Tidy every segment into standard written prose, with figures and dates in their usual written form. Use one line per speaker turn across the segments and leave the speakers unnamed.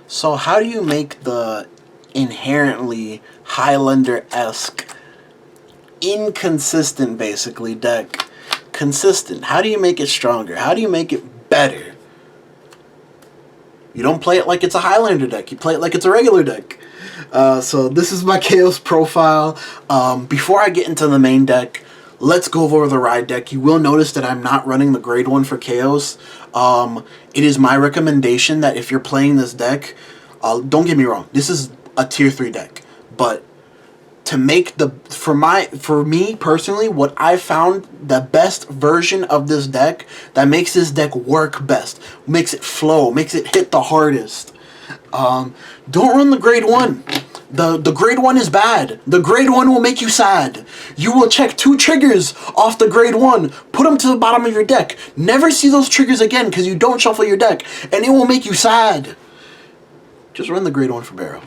So how do you make the inherently Highlander-esque, inconsistent, basically, deck consistent? How do you make it stronger? How do you make it better? You don't play it like it's a Highlander deck. You play it like it's a regular deck. So this is my KHEIOS profile. Before I get into the main deck, let's go over the ride deck. You will notice that I'm not running the grade 1 for KHEIOS. It is my recommendation that if you're playing this deck, don't get me wrong, this is a tier 3 deck. But to make for me personally, what I found the best version of this deck that makes this deck work best, makes it flow, makes it hit the hardest. Don't run the grade 1. The grade 1 is bad. The grade 1 will make you sad. You will check 2 triggers off the grade 1, put them to the bottom of your deck, never see those triggers again because you don't shuffle your deck, and it will make you sad. Just run the grade 1 for Barrow.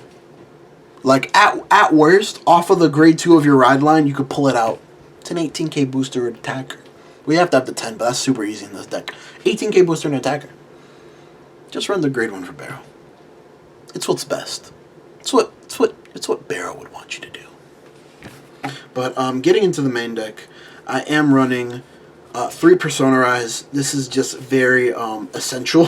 Like, at worst, off of the grade 2 of your ride line, you could pull it out. It's an 18k booster and attacker. We have to have the 10, but that's super easy in this deck. 18k booster and attacker. Just run the grade 1 for Barrow. It's what's best. It's what Barrow would want you to do. But getting into the main deck, I am running 3 Persona Rides. This is just very essential.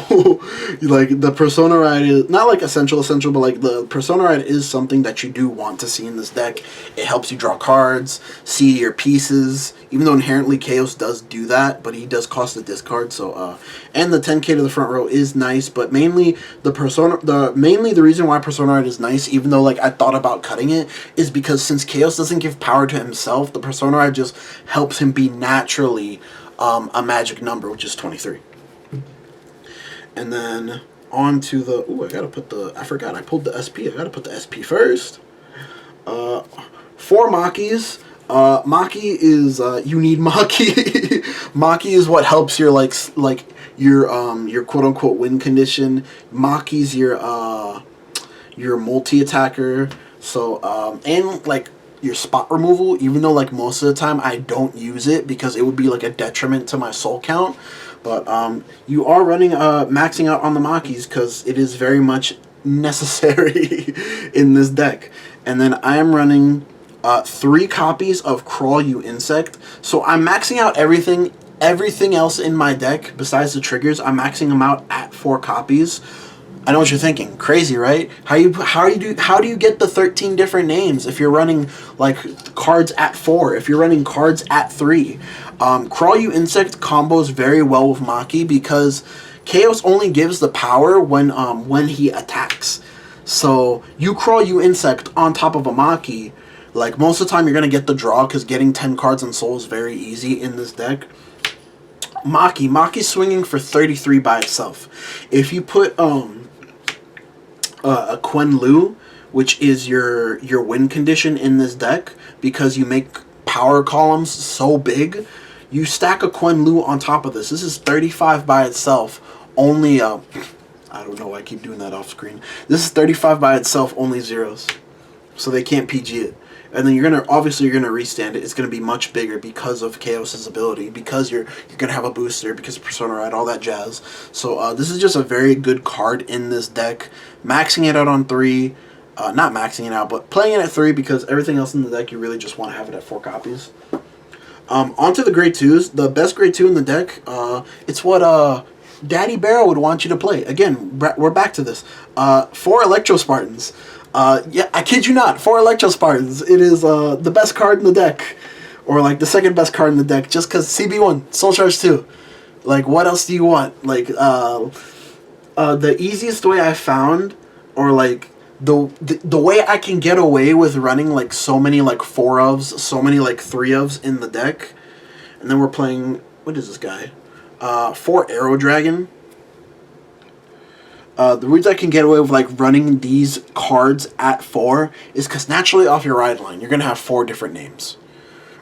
Like, the Persona Ride is not like essential, but like the Persona Ride is something that you do want to see in this deck. It helps you draw cards, see your pieces, even though inherently KHEIOS does do that, but he does cost a discard. So and the 10k to the front row is nice, but mainly the reason why Persona Ride is nice, even though like I thought about cutting it, is because since KHEIOS doesn't give power to himself, the Persona Ride just helps him be naturally a magic number, which is 23. And then on to the... Ooh, I forgot, I pulled the SP. I gotta put the SP first. 4 Makis. Maki is... you need Maki. Maki is what helps your, your quote-unquote win condition. Maki's your multi-attacker. So, and, like, your spot removal, even though like most of the time I don't use it because it would be like a detriment to my soul count, but you are running maxing out on the Makis because it is very much necessary in this deck. And then I am running 3 copies of Crawl You Insect, so I'm maxing out everything else in my deck besides the triggers. I'm maxing them out at 4 copies. I know what you're thinking. Crazy, right? How do you get the 13 different names if you're running like cards at 4? If you're running cards at 3, Crawl You Insect combos very well with Maki because KHEIOS only gives the power when he attacks. So you Crawl You Insect on top of a Maki, like most of the time you're gonna get the draw because getting 10 cards on Soul is very easy in this deck. Maki's swinging for 33 by itself. If you put a Quen Lu, which is your win condition in this deck, because you make power columns so big, you stack a Quen Lu on top of this. This is 35 by itself, only I don't know why I keep doing that off screen. This is 35 by itself, only zeros, so they can't PG it. And then you're gonna restand it. It's gonna be much bigger because of KHEIOS' ability, because you're gonna have a booster, because of Persona Ride, all that jazz. So this is just a very good card in this deck. Maxing it out on 3, not maxing it out, but playing it at 3 because everything else in the deck you really just want to have it at 4 copies. Onto the grade 2s. The best grade 2 in the deck. It's what Daddy Barrow would want you to play. Again, we're back to this. 4 Electro Spartans. Yeah, I kid you not, 4 Electro Spartans. It is the best card in the deck, or like the second best card in the deck, just because CB1, Soul Charge 2. Like, what else do you want? Like, the easiest way I found, or like the way I can get away with running like so many like 4-ofs, so many like 3-ofs in the deck, and then we're playing, what is this guy? 4 Arrow Dragon. The reason I can get away with like running these cards at 4 is because naturally off your ride line, you're going to have 4 different names.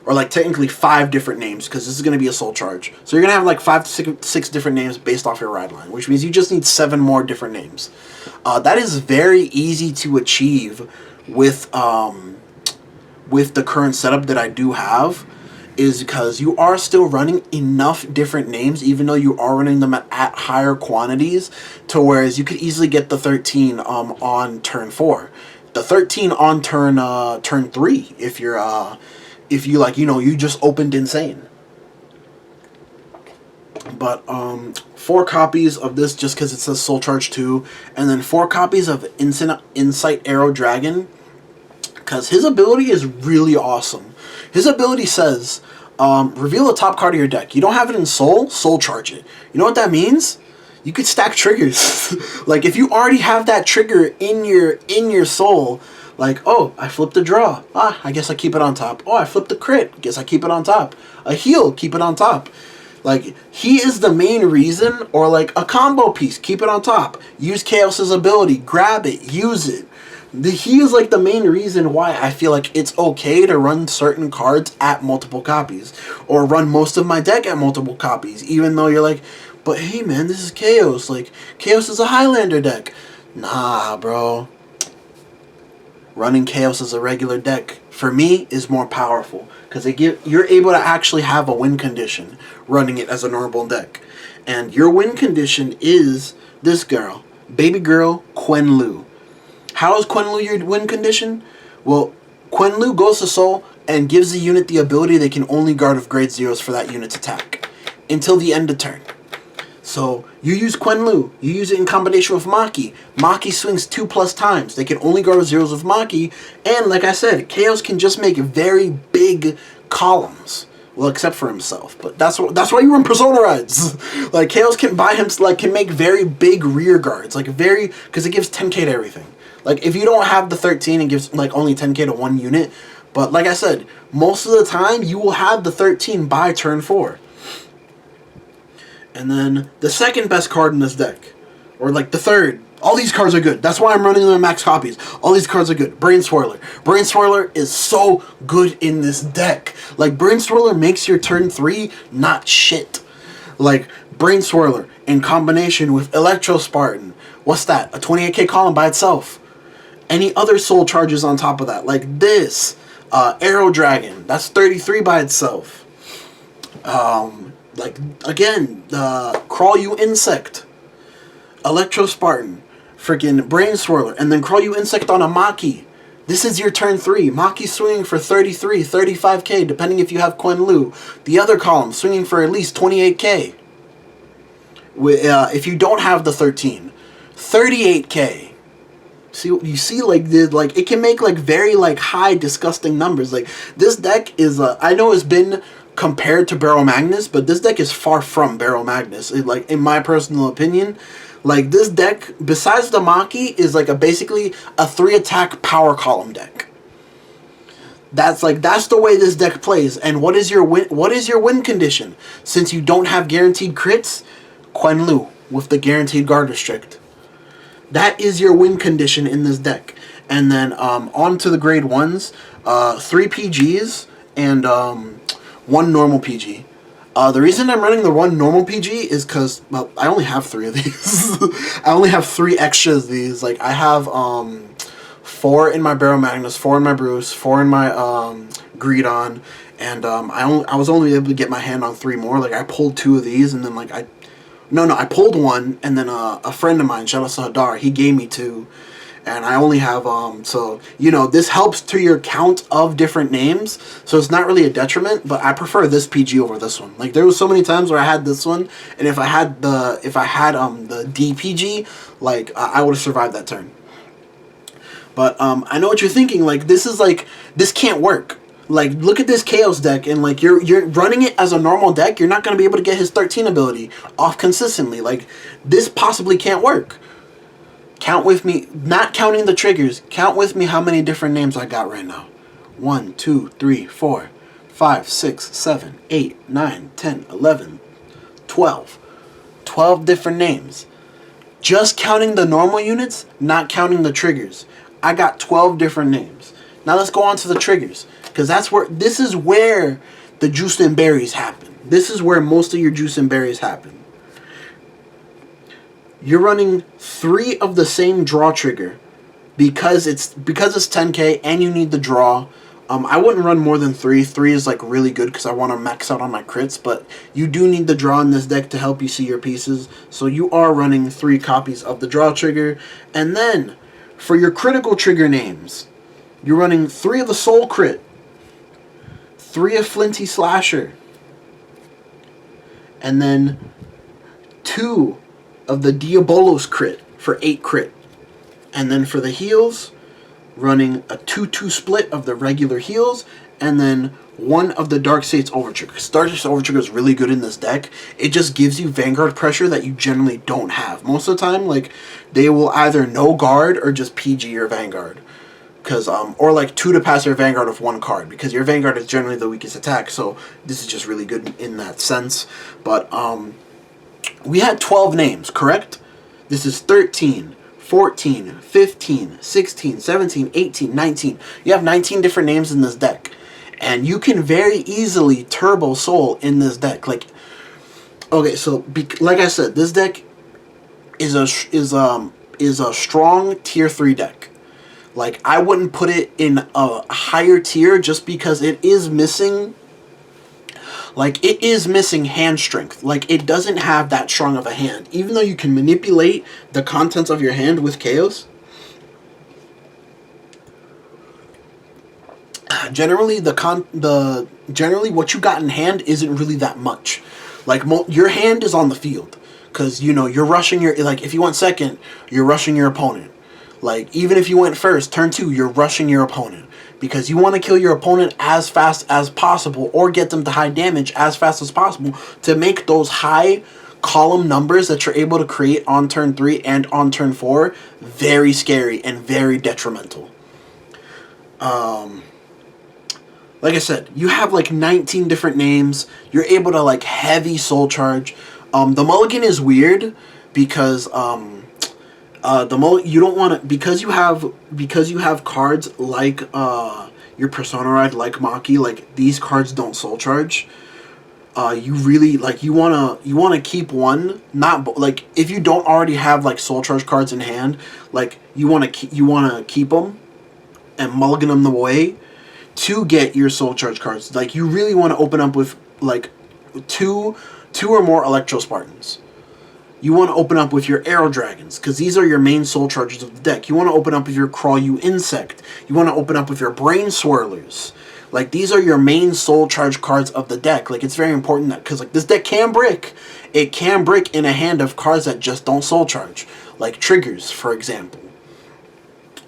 Or like technically 5 different names because this is going to be a soul charge. So you're going to have like 5 to 6 different names based off your ride line, which means you just need 7 more different names. That is very easy to achieve with the current setup that I do have. is because you are still running enough different names, even though you are running them at higher quantities, to whereas you could easily get the 13 on turn 4, the 13 on turn 3 if you like, you just opened Insane. But 4 copies of this just because it says Soul Charge 2, and then 4 copies of Insight Arrow Dragon, because his ability is really awesome. His ability says, reveal the top card of your deck. You don't have it in Soul Charge it. You know what that means? You could stack triggers. Like, if you already have that trigger in your Soul, like, oh, I flipped a draw. I guess I keep it on top. Oh, I flipped a crit. Guess I keep it on top. A heal, keep it on top. Like, he is the main reason, or like a combo piece, keep it on top. Use KHEIOS' ability, grab it, use it. He is like the main reason why I feel like it's okay to run certain cards at multiple copies, or run most of my deck at multiple copies, even though you're like, but hey man, this is KHEIOS. Like, KHEIOS is a Highlander deck. Nah, bro. Running KHEIOS as a regular deck, for me, is more powerful, because you're able to actually have a win condition running it as a normal deck. And your win condition is this girl, baby girl Quenlu. How is Quenlu your win condition? Well, Quenlu goes to Soul and gives the unit the ability they can only guard with grade 0s for that unit's attack until the end of turn. So you use Quenlu, you use it in combination with Maki. Maki swings 2+ times. They can only guard with 0s with Maki, and like I said, KHEIOS can just make very big columns. Well, except for himself, but that's why you run Persona Rides. Like, KHEIOS can make very big rear guards, like because it gives 10k to everything. Like, if you don't have the 13, it gives like only 10k to one unit. But like I said, most of the time you will have the 13 by turn 4. And then the second best card in this deck, or like the third. All these cards are good. That's why I'm running them at max copies. All these cards are good. Brain Swirler. Brain Swirler is so good in this deck. Like, Brain Swirler makes your turn 3 not shit. Like, Brain Swirler in combination with Electro Spartan. What's that? A 28k column by itself. Any other soul charges on top of that, like this. Arrow Dragon. That's 33 by itself. Like, again, Crawl You Insect. Electro Spartan. Freaking Brain Swirler, and then Crawl You Insect on a Maki. This is your turn 3. Maki swinging for 33, 35k, depending if you have Quenlu. The other column swinging for at least 28k. If you don't have the 13, 38k. See, like it can make like very like high, disgusting numbers. Like, this deck is, I know it's been compared to Barrel Magnus, but this deck is far from Barrel Magnus. Like, in my personal opinion. Like, this deck, besides the Maki, is like basically a 3-attack power column deck. That's the way this deck plays. And what is your win condition? Since you don't have guaranteed crits, Quenlu with the guaranteed guard restrict. That is your win condition in this deck. And then on to the grade 1s, 3 PGs and 1 normal PG. The reason I'm running the 1 normal PG is because, well, I only have 3 of these. I only have 3 extras of these. Like, I have 4 in my Barrel Magnus, 4 in my Bruce, 4 in my Greedon, and I was only able to get my hand on 3 more. Like, I pulled 2 of these, and then like I pulled 1, and then a friend of mine, shout out to Hadar, he gave me 2. And I only have, so, this helps to your count of different names, so it's not really a detriment, but I prefer this PG over this one. Like, there was so many times where I had this one, and if I had the DPG, like, I would have survived that turn. But, I know what you're thinking, like, this can't work. Like, look at this KHEIOS deck, and, like, you're running it as a normal deck, you're not going to be able to get his 13 ability off consistently. Like, this possibly can't work. Count with me, not counting the triggers, count with me how many different names I got right now. 1, 2, 3, 4, 5, 6, 7, 8, 9, 10, 11, 12. 12 different names. Just counting the normal units, not counting the triggers. I got 12 different names. Now let's go on to the triggers, because this is where the juice and berries happen. This is where most of your juice and berries happen. You're running 3 of the same draw trigger because it's 10k and you need the draw I wouldn't run more than 3. 3 is like really good because I want to max out on my crits, but you do need the draw in this deck to help you see your pieces. So you are running 3 copies of the draw trigger. And then for your critical trigger names, you're running 3 of the Soul Crit, 3 of Flinty Slasher, and then 2 of the Diabolos Crit for 8 crit. And then for the heals, running a 2-2 split of the regular heals, and then 1 of the Darkseid's Overtrigger. Darkseid's Overtrigger is really good in this deck. It just gives you Vanguard pressure that you generally don't have. Most of the time, like, they will either no guard or just PG your Vanguard. Or like 2 to pass your Vanguard with 1 card, because your Vanguard is generally the weakest attack, so this is just really good in that sense. But we had 12 names, correct? This is 13, 14, 15, 16, 17, 18, 19. You have 19 different names in this deck. And you can very easily Turbo Soul in this deck. Like, okay, so like I said, this deck is a strong tier 3 deck. Like, I wouldn't put it in a higher tier just because it is missing, like, it is missing hand strength. Like, it doesn't have that strong of a hand. Even though you can manipulate the contents of your hand with KHEIOS, generally generally what you got in hand isn't really that much. Like, your hand is on the field, because, you know, you're rushing your, like, if you went second, you're rushing your opponent. Like, even if you went first, turn 2, you're rushing your opponent. Because you want to kill your opponent as fast as possible, or get them to high damage as fast as possible, to make those high column numbers that you're able to create on turn 3 and on turn 4 very scary and very detrimental. Like I said, you have like 19 different names. You're able to like heavy soul charge. The mulligan is weird because you don't want to, because you have cards like your Persona Ride, like Maki, like these cards don't soul charge. You really like you wanna keep one, not like if you don't already have like soul charge cards in hand, like you wanna keep them and mulligan them away to get your soul charge cards. Like, you really want to open up with like two or more Electro Spartans. You want to open up with your Arrow Dragons, because these are your main soul chargers of the deck. You want to open up with your Crawl You Insect. You want to open up with your Brain Swirlers. Like, these are your main soul charge cards of the deck. Like, it's very important that, because like this deck can brick. It can brick in a hand of cards that just don't soul charge. Like Triggers, for example.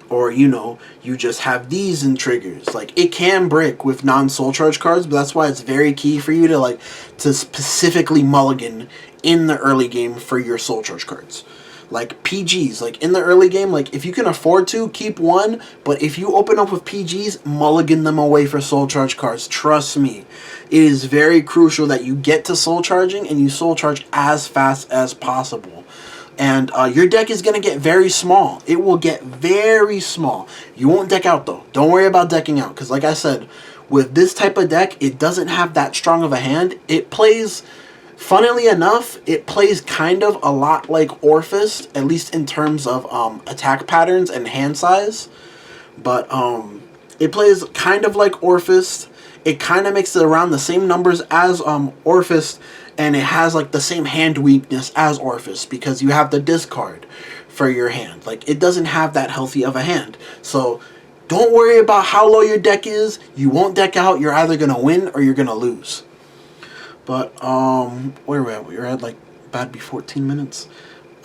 Or, you know, you just have these in Triggers. Like, it can brick with non-soul charge cards, but that's why it's very key for you to specifically mulligan in the early game for your soul charge cards. Like PGs, like in the early game, like if you can afford to, keep one, but if you open up with PGs, mulligan them away for soul charge cards. Trust me, it is very crucial that you get to soul charging and you soul charge as fast as possible. And your deck is going to get very small. It will get very small. You won't deck out, though. Don't worry about decking out. Because like I said, with this type of deck, it doesn't have that strong of a hand. It plays, funnily enough, it plays kind of a lot like Orphist, at least in terms of attack patterns and hand size. But it plays kind of like Orphist. It kind of makes it around the same numbers as Orphist. And it has like the same hand weakness as Orphist, because you have the discard for your hand. Like, it doesn't have that healthy of a hand. So don't worry about how low your deck is. You won't deck out. You're either going to win or you're going to lose. But where are we at? We're at like bad be 14 minutes.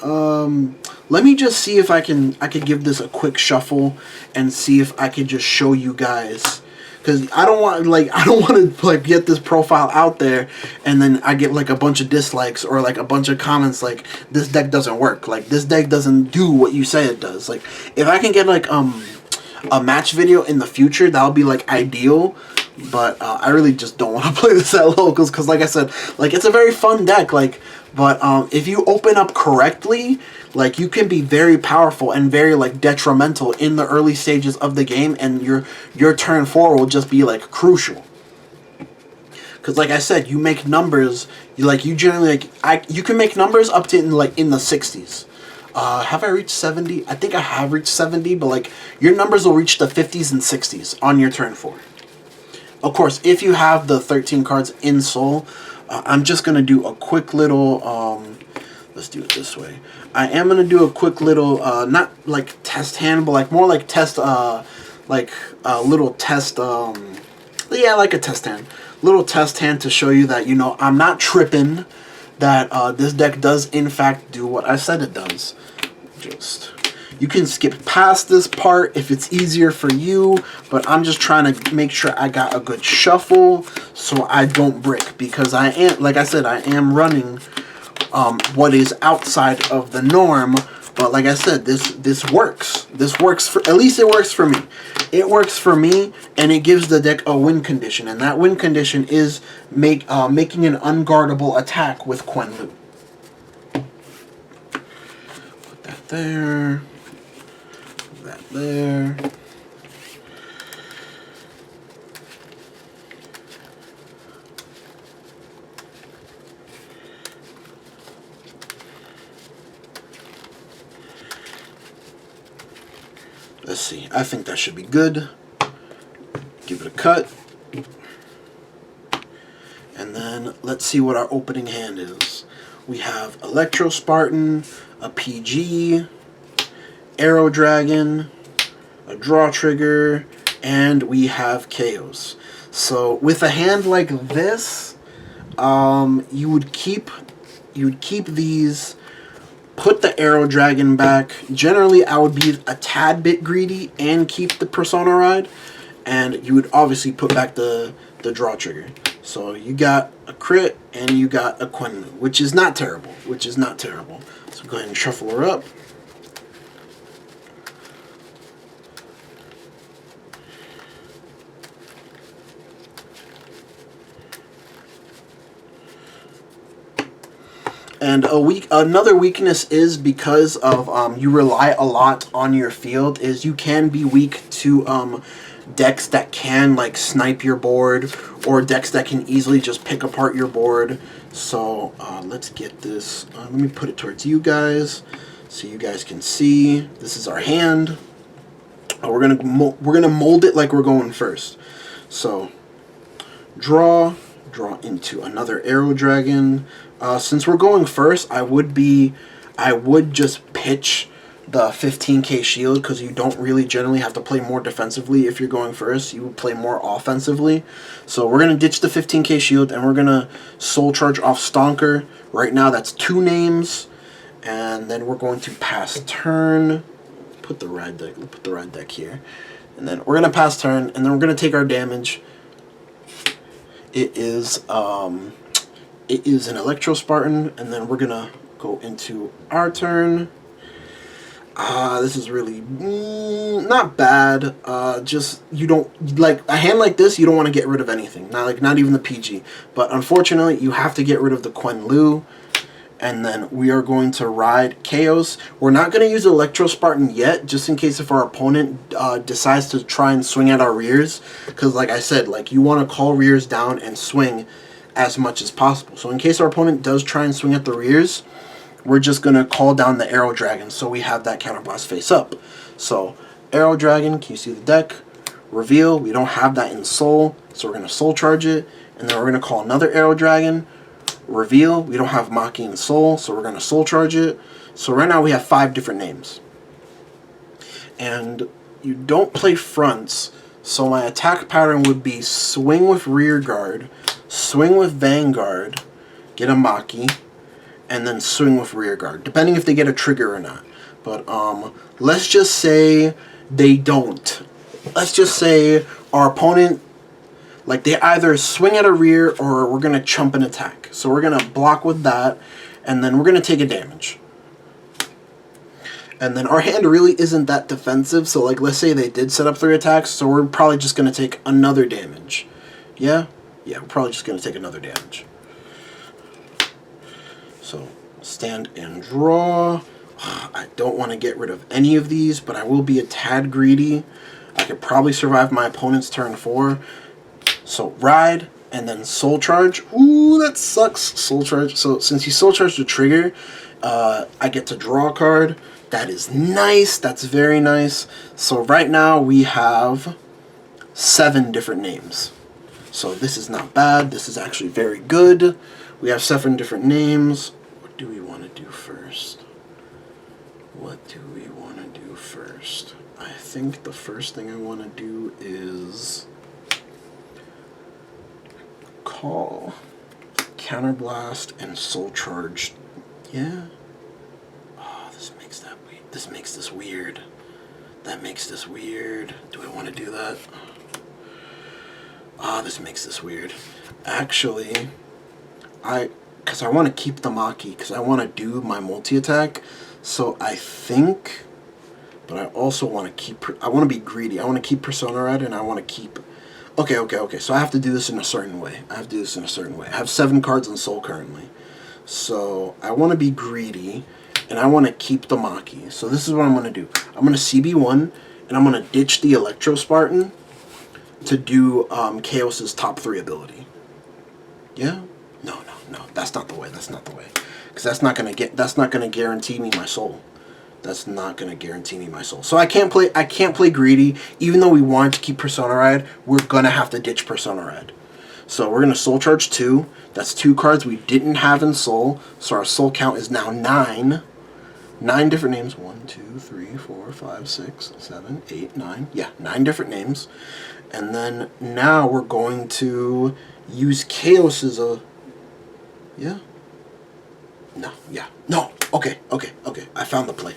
Let me just see if I could give this a quick shuffle and see if I could just show you guys. Because I don't want to like get this profile out there and then I get like a bunch of dislikes or like a bunch of comments like this deck doesn't work. Like, this deck doesn't do what you say it does. Like, if I can get like a match video in the future, that'll be like ideal. But I really just don't want to play this at locals because, like I said, like, it's a very fun deck. Like, but if you open up correctly, like, you can be very powerful and very like detrimental in the early stages of the game, and your turn 4 will just be like crucial. Because, like I said, you make numbers. You generally you can make numbers up to in the 60s. Have I reached 70? I think I have reached 70, but like your numbers will reach the 50s and 60s on your turn 4. Of course, if you have the 13 cards in Soul, I'm just going to do a quick little, let's do it this way. I am going to do a quick little, not like test hand, but like more like test, like a little test, yeah, like a test hand. Little test hand to show you that, you know, I'm not tripping, that this deck does in fact do what I said it does. Just, you can skip past this part if it's easier for you, but I'm just trying to make sure I got a good shuffle so I don't brick, because I am, like I said, I am running what is outside of the norm. But like I said, this works. This works for, at least it works for me. It works for me, and it gives the deck a win condition, and that win condition is making an unguardable attack with Quenlu. Put that there. Put that there. Let's see. I think that should be good. Give it a cut. And then let's see what our opening hand is. We have Electro Spartan, a PG, Arrow Dragon, a Draw Trigger, and we have KHEIOS. So with a hand like this, you would keep these. Put the Arrow Dragon back. Generally, I would be a tad bit greedy and keep the Persona Ride. And you would obviously put back the Draw Trigger. So you got a crit and you got a Quenlu, which is not terrible. So go ahead and shuffle her up. And another weakness is because of you rely a lot on your field, is you can be weak to decks that can like snipe your board, or decks that can easily just pick apart your board. So let's get this. Let me put it towards you guys so you guys can see. This is our hand. We're gonna mold it like we're going first. So draw into another Arrow Dragon. Since we're going first, I would just pitch the 15k shield, because you don't really generally have to play more defensively if you're going first. You would play more offensively. So we're going to ditch the 15k shield, and we're going to Soul Charge off Stonker. Right now that's 2 names. And then we're going to pass turn. Put the ride deck here. And then we're going to pass turn, and then we're going to take our damage. It is an Electro Spartan, and then we're gonna go into our turn. This is really not bad. Just, you don't like a hand like this. You don't want to get rid of anything. Not even the PG. But unfortunately, you have to get rid of the Quenlu. And then we are going to ride KHEIOS. We're not going to use Electro Spartan yet, just in case if our opponent decides to try and swing at our rears. Because like I said, like, you want to call rears down and swing as much as possible. So in case our opponent does try and swing at the rears, we're just going to call down the Arrow Dragon, so we have that counterblast face up. So Arrow Dragon, can you see the deck? Reveal, we don't have that in Soul, so we're going to Soul Charge it. And then we're going to call another Arrow Dragon. Reveal, we don't have Maki in Soul, so we're going to Soul Charge it. So right now we have 5 different names. And you don't play fronts, so my attack pattern would be swing with Rear Guard, swing with Vanguard, get a Maki, and then swing with Rear Guard, depending if they get a trigger or not. But let's just say they don't. Let's just say our opponent, like, they either swing at a rear or we're going to chump an attack. So we're going to block with that, and then we're going to take a damage. And then our hand really isn't that defensive, so like, let's say they did set up 3 attacks, so we're probably just going to take another damage. Yeah? Yeah, we're probably just going to take another damage. So, stand and draw. I don't want to get rid of any of these, but I will be a tad greedy. I could probably survive my opponent's turn 4. So, ride, and then Soul Charge. Ooh, that sucks. Soul Charge. So, since you Soul Charge the trigger, I get to draw a card. That is nice. That's very nice. So, right now we have 7 different names. So this is not bad. This is actually very good. We have 7 different names. What do we want to do first? What do we want to do first? I think the first thing I want to do is call, counterblast, and soul charge. Yeah. Oh, this makes that weird. This makes this weird. That makes this weird. Do I want to do that? Ah, this makes this weird. Actually, because I want to keep the Maki, because I want to do my multi-attack. So I think, but I also want to keep, I want to be greedy. I want to keep Persona Red, and I want to keep, okay. So I have to do this in a certain way. I have 7 cards in Soul currently. So I want to be greedy, and I want to keep the Maki. So this is what I'm going to do. I'm going to CB1, and I'm going to ditch the Electro Spartan to do KHEIOS' top 3 ability. Yeah? No. That's not the way. Because that's not gonna guarantee me my soul. So I can't play greedy. Even though we want to keep Persona Red, we're gonna have to ditch Persona Red. So we're gonna soul charge 2. That's 2 cards we didn't have in soul. So our soul count is now 9. 9 different names. 1, 2, 3, 4, 5, 6, 7, 8, 9. Yeah, 9 different names. And then now we're going to use KHEIOS as a... Yeah? No, yeah. No! Okay. I found the play.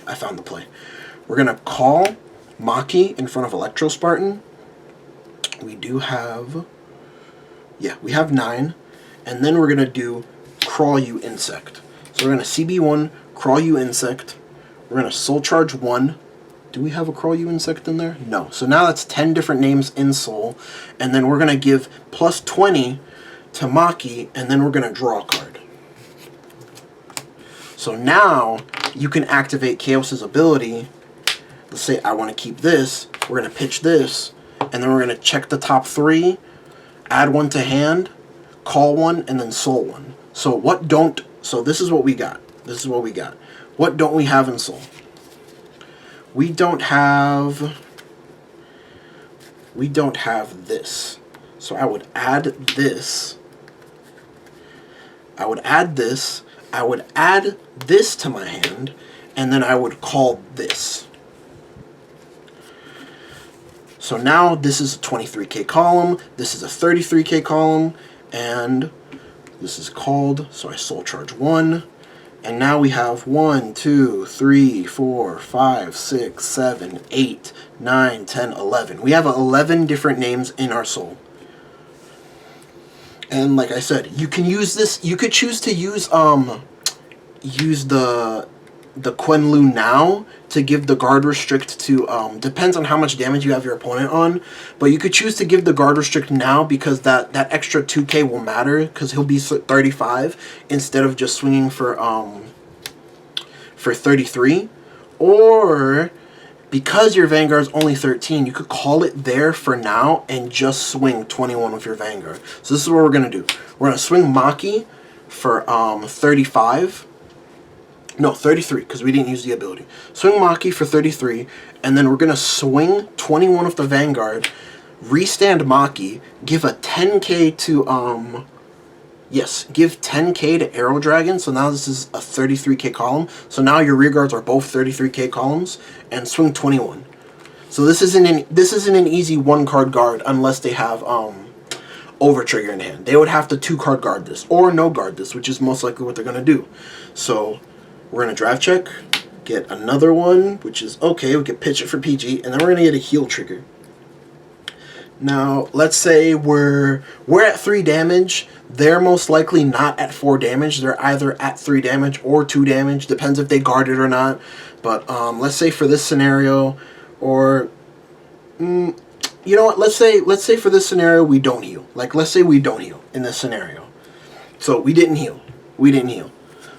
We're going to call Maki in front of Electro Spartan. We do have... Yeah, we have 9. And then we're going to do Crawl You Insect. So we're going to CB1, Crawl You Insect. We're going to Soul Charge 1. Do we have a Crawl You Insect in there? No. So now that's 10 different names in Soul. And then we're going to give plus 20 to Maki, and then we're going to draw a card. So now you can activate KHEIOS' ability. Let's say I want to keep this. We're going to pitch this, and then we're going to check the top 3, add 1 to hand, call 1, and then soul 1. So this is what we got. What don't we have in Soul? We don't have this. So I would add this. I would add this to my hand, and then I would call this. So now this is a 23k column, this is a 33k column, and this is called, so I soul charge 1. And now we have 1, 2, 3, 4, 5, 6, 7, 8, 9, 10, 11. We have 11 different names in our soul. And like I said, you can use this. You could choose to use the Quenlu now to give the guard restrict to depends on how much damage you have your opponent on, but you could choose to give the guard restrict now because that extra 2k will matter because he'll be 35 instead of just swinging for 33, or because your Vanguard's only 13, you could call it there for now and just swing 21 with your Vanguard. So this is what we're gonna do. We're gonna swing Maki for 35. No, 33, because we didn't use the ability. Swing Maki for 33, and then we're going to swing 21 with the Vanguard, restand Maki, give a 10k to, give 10k to Arrow Dragon, so now this is a 33k column. So now your rear guards are both 33k columns, and swing 21. So this isn't an easy 1-card guard unless they have, over trigger in hand. They would have to 2-card guard this, or no guard this, which is most likely what they're going to do. So we're going to drive check, get another one, which is okay, we can pitch it for PG, and then we're going to get a heal trigger. Now, let's say we're at 3 damage. They're most likely not at 4 damage. They're either at 3 damage or 2 damage, depends if they guard it or not. But let's say for this scenario, or you know what? Let's say for this scenario we don't heal. Like, let's say we don't heal in this scenario. So we didn't heal.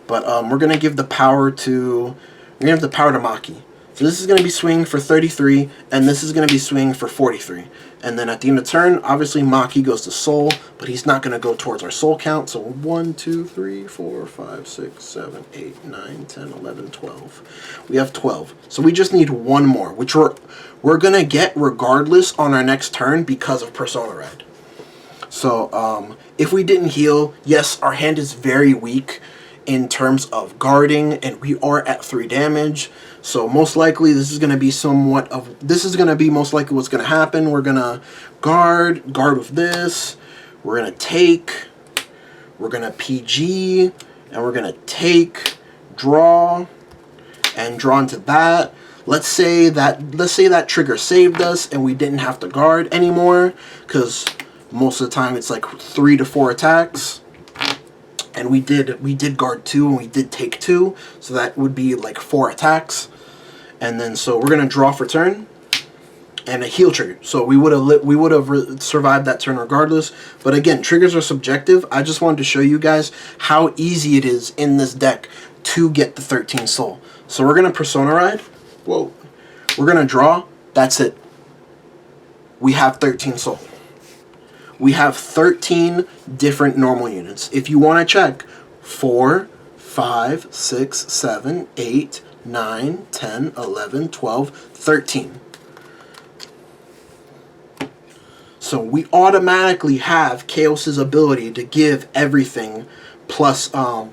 But we're gonna give the power to Maki. So this is gonna be swinging for 33, and this is gonna be swinging for 43. And then at the end of turn, obviously Maki goes to soul, but he's not gonna go towards our soul count. So 1, 2, 3, 4, 5, 6, 7, 8, 9, 10, 11, 12. We have 12. So we just need 1 more, which we're gonna get regardless on our next turn because of Persona Red. So if we didn't heal, yes, our hand is very weak in terms of guarding, and we are at 3 damage. So most likely this is going to be most likely what's going to happen. We're going to guard with this. We're going to take. We're going to PG. And we're going to take, draw, and draw into that. Let's say that trigger saved us and we didn't have to guard anymore, because most of the time it's like 3 to 4 attacks. And we did guard 2 and we did take 2, so that would be like 4 attacks. And then so we're gonna draw for turn and a heal trigger. So we would have survived that turn regardless. But again, triggers are subjective. I just wanted to show you guys how easy it is in this deck to get the 13 soul. So we're gonna Persona Ride. Whoa. We're gonna draw. That's it. We have 13 soul. We have 13 different normal units. If you want to check 4, 5, 6, 7, 8, 9, 10, 11, 12, 13. So we automatically have KHEIOS' ability to give everything plus 10.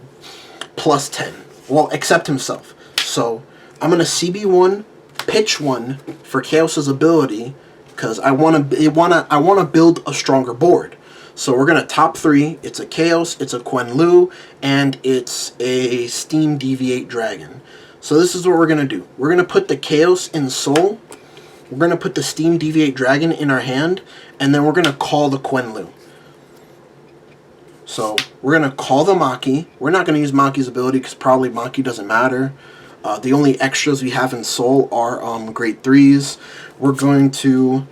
Well, except himself. So I'm going to CB1, pitch 1 for KHEIOS' ability, because I want to build a stronger board. So we're gonna top 3. It's a KHEIOS, it's a Quenlu, and it's a Steam Deviate Dragon. So this is what we're gonna do. We're gonna put the KHEIOS in Soul. We're gonna put the Steam Deviate Dragon in our hand, and then we're gonna call the Quenlu. So we're gonna call the Maki. We're not gonna use Maki's ability because probably Maki doesn't matter. The only extras we have in Soul are grade 3s. We're going to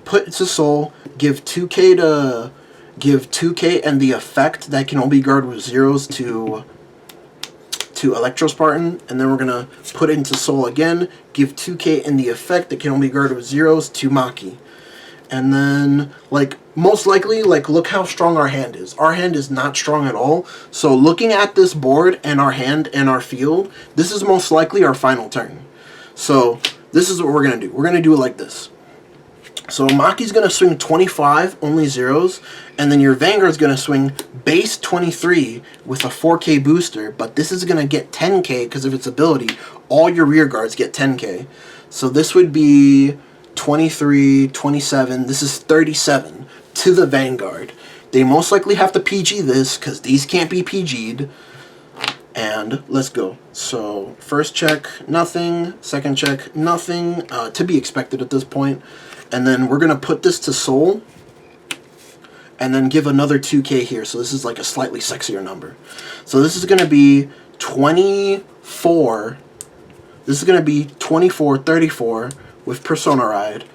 put to Soul, give 2k and the effect that can only guard with 0s to Electro-Spartan, and then we're gonna put it into Soul again, give 2k and the effect that can only guard with 0s to Maki. And then, like, most likely, like, look how strong our hand is. Our hand is not strong at all. So looking at this board and our hand and our field, this is most likely our final turn. So this is what we're going to do. We're going to do it like this. So Maki's going to swing 25, only 0s. And then your Vanguard's going to swing base 23 with a 4k booster. But this is going to get 10k because of its ability. All your rear guards get 10k. So this would be 23, 27, this is 37 to the Vanguard. They most likely have to PG this because these can't be PG'd. And let's go. So first check, nothing. Second check, nothing. To be expected at this point. And then we're going to put this to Soul. And then give another 2k here. So this is like a slightly sexier number. So this is going to be 24. This is going to be 24, 34. With Persona Ride,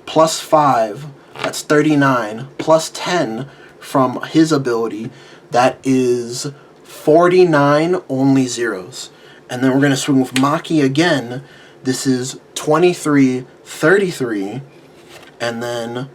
plus 5, that's 39, plus 10 from his ability, that is 49, only 0s. And then we're going to swing with Maki again. This is 23, 33, and then,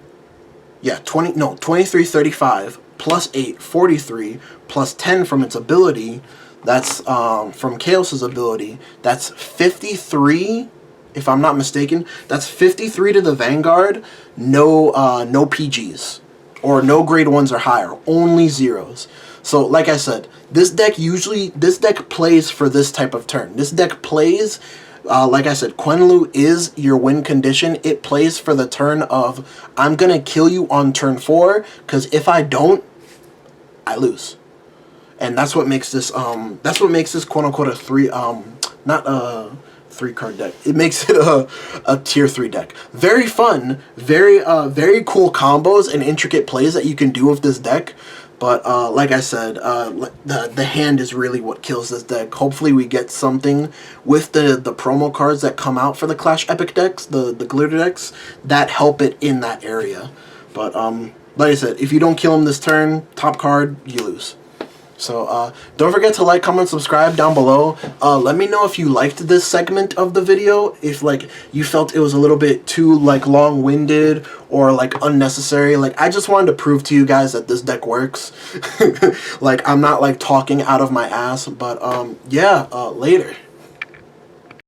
yeah, 23, 35, plus 8, 43, plus 10 from its ability, that's from KHEIOS' ability, that's 53. If I'm not mistaken, that's 53 to the Vanguard, no PGs, or no grade 1s or higher, only 0s. So, like I said, this deck plays for this type of turn. This deck plays, like I said, Quenlu is your win condition. It plays for the turn of, I'm going to kill you on turn 4, because if I don't, I lose. And that's what makes this, quote-unquote a 3, not a 3-card deck. It makes it a tier 3 deck. Very fun, very cool combos and intricate plays that you can do with this deck. But like I said, the hand is really what kills this deck. Hopefully we get something with the promo cards that come out for the Clash Epic decks, the glitter decks, that help it in that area. But like I said, if you don't kill him this turn, top card, you lose. So don't forget to like, comment, subscribe down below. Let me know if you liked this segment of the video, if like you felt it was a little bit too like long-winded or like unnecessary. Like, I just wanted to prove to you guys that this deck works. Like, I'm not like talking out of my ass, but yeah, later.